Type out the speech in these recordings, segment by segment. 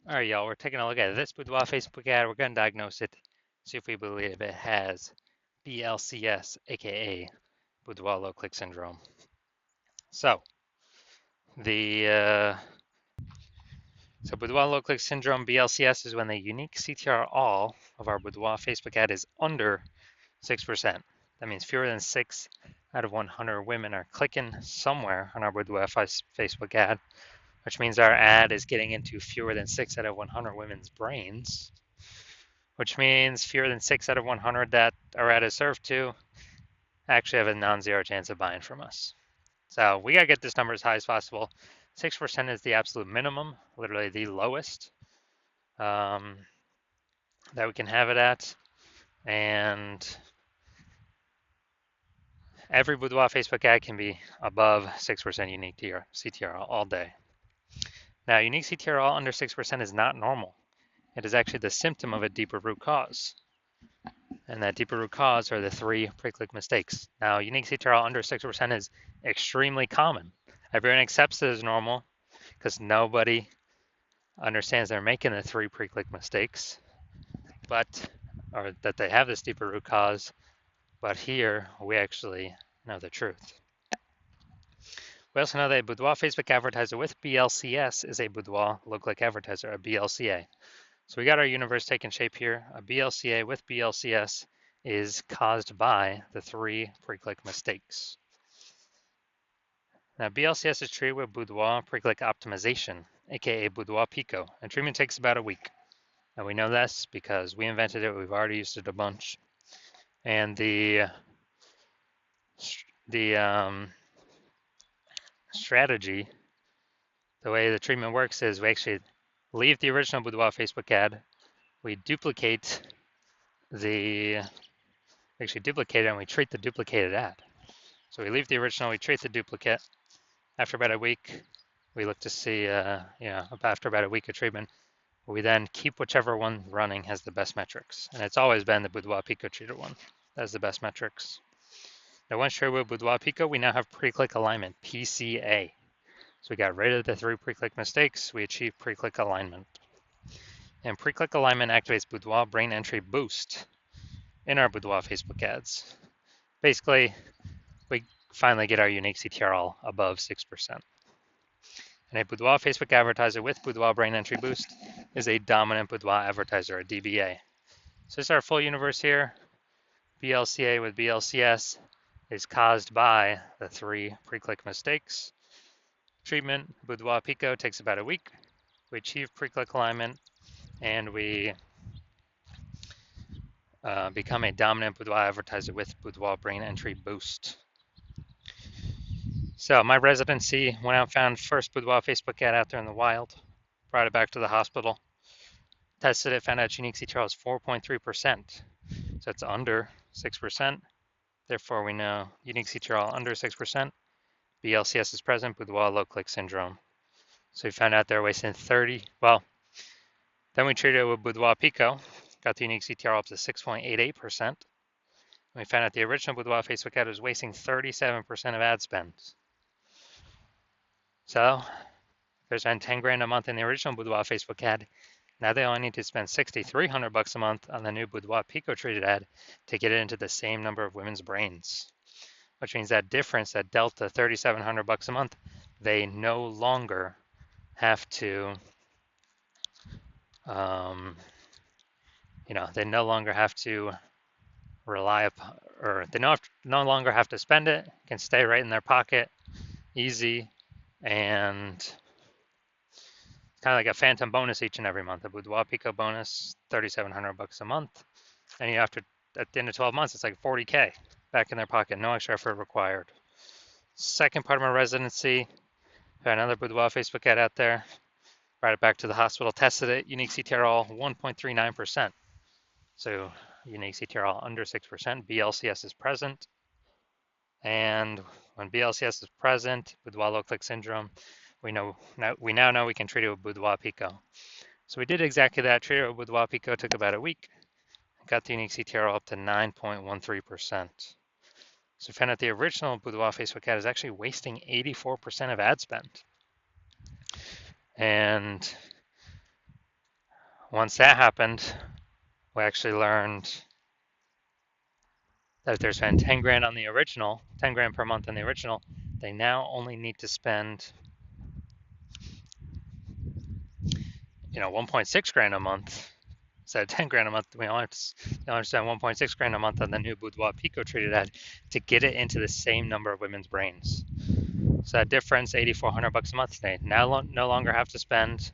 All right, y'all, we're taking a look at this Boudoir Facebook ad. We're going to diagnose it, see if we believe it has BLCS, aka Boudoir low click syndrome. So, the Boudoir low click syndrome BLCS is when the unique CTR all of our Boudoir Facebook ad is under 6%. That means fewer than 6 out of 100 women are clicking somewhere on our Boudoir Facebook ad, which means our ad is getting into fewer than 6 out of 100 women's brains, which means fewer than 6 out of 100 that our ad is served to actually have a non-zero chance of buying from us. So we got to get this number as high as possible. 6% is the absolute minimum, literally the lowest that we can have it at. And every Boudoir Facebook ad can be above 6% unique CTR all day. Now, unique CTR all under 6% is not normal. It is actually the symptom of a deeper root cause. And that deeper root cause are the 3 pre-click mistakes. Now, unique CTR all under 6% is extremely common. Everyone accepts it as normal because nobody understands they're making the 3 pre-click mistakes, or that they have this deeper root cause. But here, we actually know the truth. We also know that a Boudoir Facebook advertiser with BLCS is a Boudoir low-click advertiser, a BLCA. So we got our universe taking shape here. A BLCA with BLCS is caused by the 3 pre-click mistakes. Now, BLCS is treated with Boudoir pre-click optimization, aka Boudoir Pico, and treatment takes about a week. And we know this because we invented it. We've already used it a bunch. And the strategy, the way the treatment works is we actually leave the original Boudoir Facebook ad. We duplicate it and we treat the duplicated ad. So we leave the original, we treat the duplicate. After about a week, we look to see, after about a week of treatment, we then keep whichever one running has the best metrics. And it's always been the Boudoir Pico treated one that has the best metrics. Now, once treated with Boudoir Pico, we now have pre-click alignment, PCA. So we got rid of the 3 pre-click mistakes. We achieved pre-click alignment. And pre-click alignment activates Boudoir brain entry boost in our Boudoir Facebook ads. Basically, we finally get our unique CTR all above 6%. And a Boudoir Facebook advertiser with Boudoir brain entry boost is a dominant Boudoir advertiser, a DBA. So this is our full universe here. BLCA with BLCS is caused by the 3 pre-click mistakes. Treatment, Boudoir Pico, takes about a week. We achieve pre-click alignment, and we become a dominant Boudoir advertiser with Boudoir brain entry boost. So my residency went out and found first Boudoir Facebook ad out there in the wild, brought it back to the hospital, tested it, found out unique CTR is 4.3%. So it's under 6%. Therefore, we know unique CTR under 6%. BLCS is present, Boudoir low click syndrome. So we found out they're wasting 30. Well, then we treated it with Boudoir Pico, got the unique CTR up to 6.88%. We found out the original Boudoir Facebook ad was wasting 37% of ad spend. So there's been 10 grand a month in the original Boudoir Facebook ad. Now they only need to spend $6,300 a month on the new Boudoir Pico treated ad to get it into the same number of women's brains, which means that difference, that delta, $3,700 a month, they no longer have to, they no longer have to rely upon, or they no longer have to spend it, can stay right in their pocket, easy, and kind of like a phantom bonus each and every month. A Boudoir Pico bonus, $3,700 a month, and you have to, at the end of 12 months, it's like 40K back in their pocket, no extra effort required. Second part of my residency, got another Boudoir Facebook ad out there, brought it back to the hospital, tested it, unique CTR all 1.39%. So unique CTR all under 6%, BLCS is present. And when BLCS is present, Boudoir low click syndrome, we now know we can treat it with Boudoir Pico. So we did exactly that, treated it with Boudoir Pico, took about a week, got the unique CTR up to 9.13%. So we found out the original Boudoir Facebook ad is actually wasting 84% of ad spend. And Once that happened, we actually learned that if they're spending 10 grand on the original, 10 grand per month on the original, they now only need to spend, 1.6 grand a month. Instead of 10 grand a month, we only have to spend 1.6 grand a month on the new Boudoir Pico treated ad to get it into the same number of women's brains. So that difference, $8,400 a month, they now no longer have to spend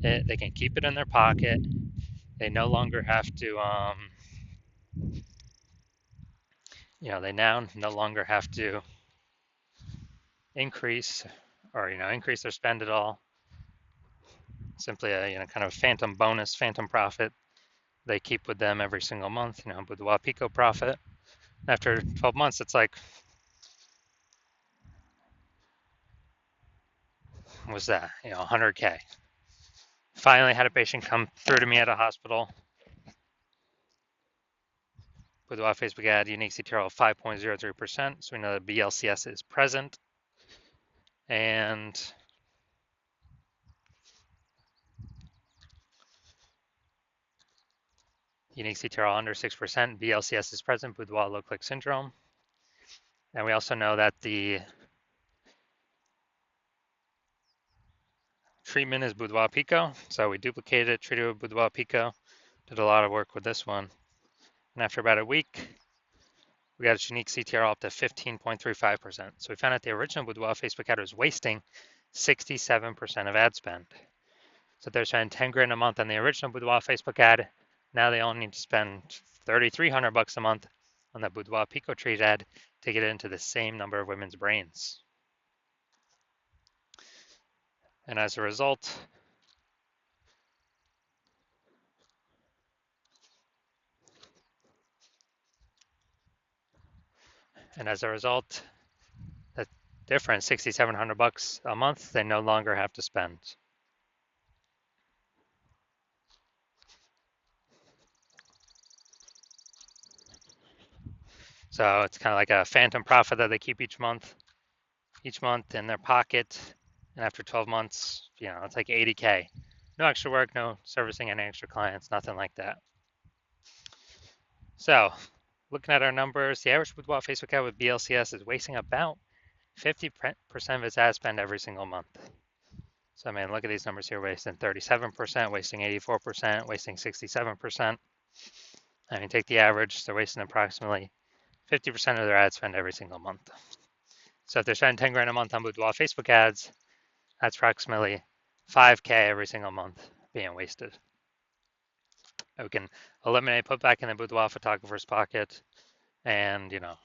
it. They can keep it in their pocket. They no longer have to, they now no longer have to increase increase their spend at all. Simply a kind of phantom bonus, phantom profit they keep with them every single month. Boudoir Pico profit. After 12 months, it's like, was that 100K. Finally had a patient come through to me at a hospital. Boudoir Facebook ad, unique CTRL of 5.03%. So we know that BLCS is present. And unique CTRL under 6%, BLCS is present, Boudoir low click syndrome. And we also know that the treatment is Boudoir Pico. So we duplicated it, treated with Boudoir Pico, did a lot of work with this one. And after about a week, we got its unique CTRL up to 15.35%. So we found out the original Boudoir Facebook ad was wasting 67% of ad spend. So they're spending 10 grand a month on the original Boudoir Facebook ad. Now they only need to spend $3,300 a month on the Boudoir Pico treat ad to get it into the same number of women's brains. And as a result, that difference, $6,700 a month, they no longer have to spend. So it's kind of like a phantom profit that they keep each month in their pocket. And after 12 months, it's like 80K. No extra work, no servicing any extra clients, nothing like that. So looking at our numbers, the average Boudoir Facebook ad with BLCS is wasting about 50% of its ad spend every single month. So I mean, look at these numbers here, wasting 37%, wasting 84%, wasting 67%. I mean, take the average, they're wasting approximately 50% of their ad spend every single month. So if they're spending 10 grand a month on Boudoir Facebook ads, that's approximately 5K every single month being wasted. We can eliminate, put back in the Boudoir photographer's pocket, and kind of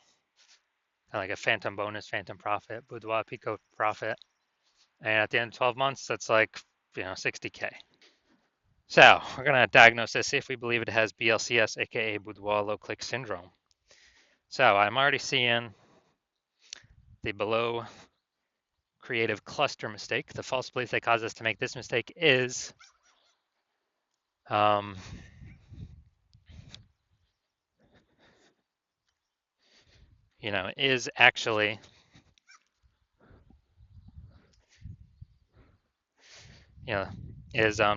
like a phantom bonus, phantom profit, Boudoir Pico profit. And at the end of 12 months, that's like 60K. So we're gonna diagnose this, see if we believe it has BLCS, aka Boudoir low click syndrome. So I'm already seeing the below creative cluster mistake. The false belief that caused us to make this mistake is is actually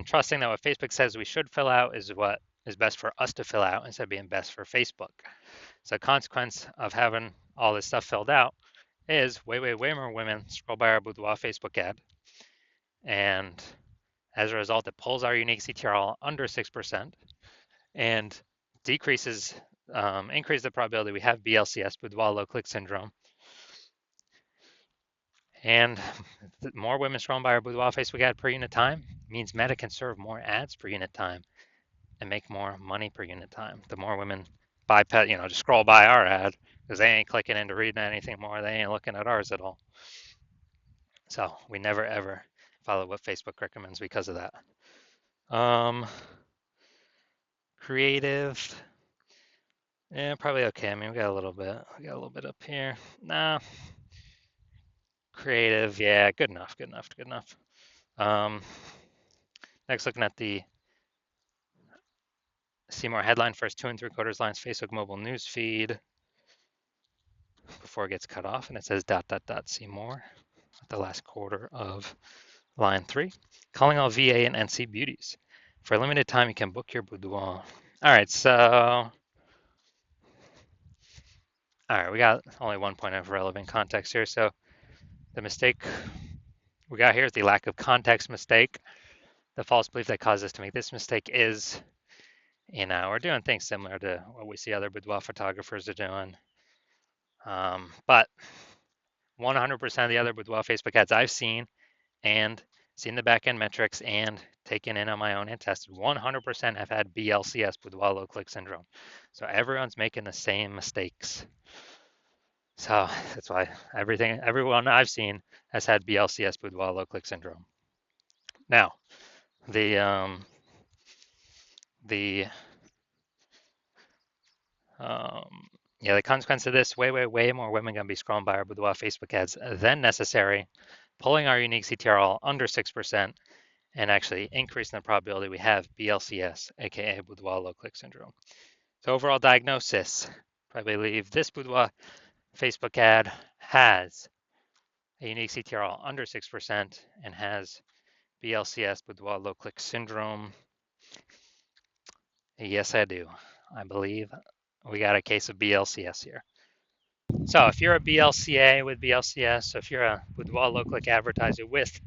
trusting that what Facebook says we should fill out is what is best for us to fill out instead of being best for Facebook. So the consequence of having all this stuff filled out is way more women scroll by our Boudoir Facebook ad. And as a result, it pulls our unique CTRL under 6% and increases the probability we have BLCS, Boudoir low click syndrome. And more women scrolling by our Boudoir Facebook ad per unit time means Meta can serve more ads per unit time and make more money per unit time. The more women just scroll by our ad because they ain't clicking into reading anything more. They ain't looking at ours at all. So we never ever follow what Facebook recommends because of that. Creative. Yeah, probably okay. I mean, we got a little bit up here. Nah. Creative, yeah, good enough. Next, looking at the see more headline first 2 3/4 lines Facebook mobile news feed before it gets cut off, and it says ... see more at the last quarter of line 3. Calling all VA and NC beauties. For a limited time, you can book your boudoir. All right, so we got only one point of relevant context here. So the mistake we got here is the lack of context mistake. The false belief that caused us to make this mistake is, we're doing things similar to what we see other boudoir photographers are doing. But 100% of the other boudoir Facebook ads I've seen and seen the back end metrics and taken in on my own and tested, 100% have had BLCS, boudoir low click syndrome. So everyone's making the same mistakes. So that's why everyone I've seen has had BLCS, boudoir low click syndrome. Now, the the consequence of this, way more women gonna be scrolling by our boudoir Facebook ads than necessary, pulling our unique CTRL under 6%, and actually increasing the probability we have BLCS, aka boudoir low click syndrome. So overall diagnosis, probably believe this boudoir Facebook ad has a unique CTRL under 6% and has BLCS, boudoir low click syndrome. Yes, I do. I believe we got a case of BLCS here. So if you're a BLCA with BLCS, so if you're a boudoir low click advertiser with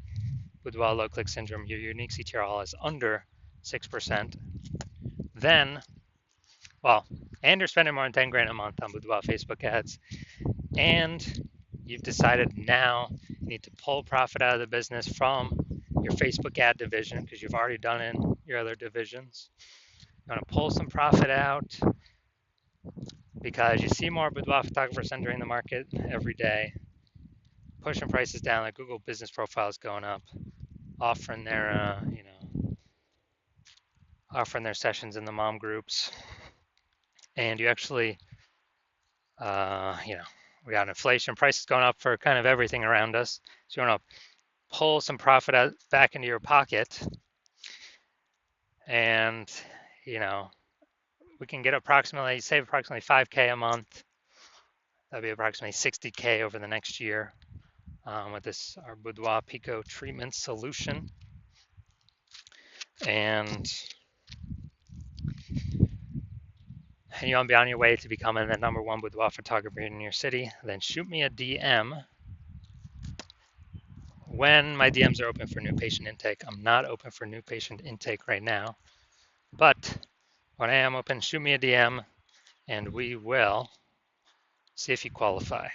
boudoir low click syndrome, your unique CTRL is under 6%, then, and you're spending more than 10 grand a month on boudoir Facebook ads, and you've decided now you need to pull profit out of the business from your Facebook ad division because you've already done it in your other divisions. You want to pull some profit out because you see more boudoir photographers entering the market every day, pushing prices down. Their Google business profile is going up, offering their offering their sessions in the mom groups, and you actually we got inflation, prices going up for kind of everything around us. So you want to pull some profit out back into your pocket, and we can get save approximately 5K a month. That'd be approximately 60K over the next year with our Boudoir Pico treatment solution. And you want to be on your way to becoming the #1 boudoir photographer in your city, then shoot me a DM when my DMs are open for new patient intake. I'm not open for new patient intake right now, but when I am open, shoot me a DM and we will see if you qualify.